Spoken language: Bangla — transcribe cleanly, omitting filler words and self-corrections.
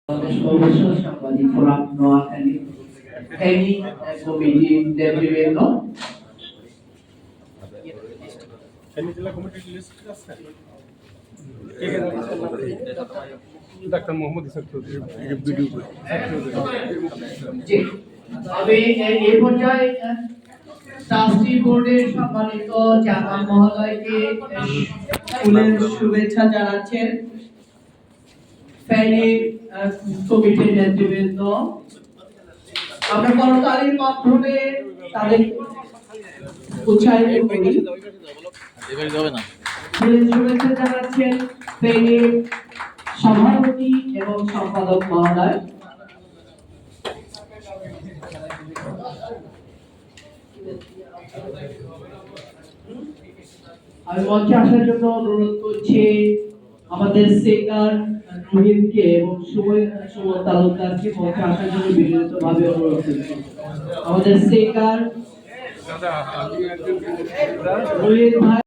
সর্বস্ব সাংবাদিক ফোরাম নোয়াখালী ফেনী কমিটির নেতৃবৃন্দ, ফেনী জেলা কমিটির লিস্ট আছে ডাক্তার মোহাম্মদ ইসাক চৌধুরী ভিডিও করে জি আমি এই পর্যায়ে ট্রাস্টি বোর্ডের সম্মানিত চেয়ারম্যান মহোদয়কে ফুলের শুভেচ্ছা জানাচ্ছেন। ফেনী কমিটির নেতৃবৃন্দ, আমরা করতালির মাধ্যমে তাদের উৎসাহিত করি। ফুলের শুভেচ্ছা জানাচ্ছেন ফেনীর সভাপতি এবং সম্পাদক মহোদয়। আমি মঞ্চে আসার জন্য অনুরোধ করছি আমাদের সিঙ্গার রোহিতকে এবং সুমন তালুকদারকে মঞ্চে আসার জন্য বিনীতভাবে অনুরোধ করছি। আমাদের সিঙ্গার রোহিত ভাই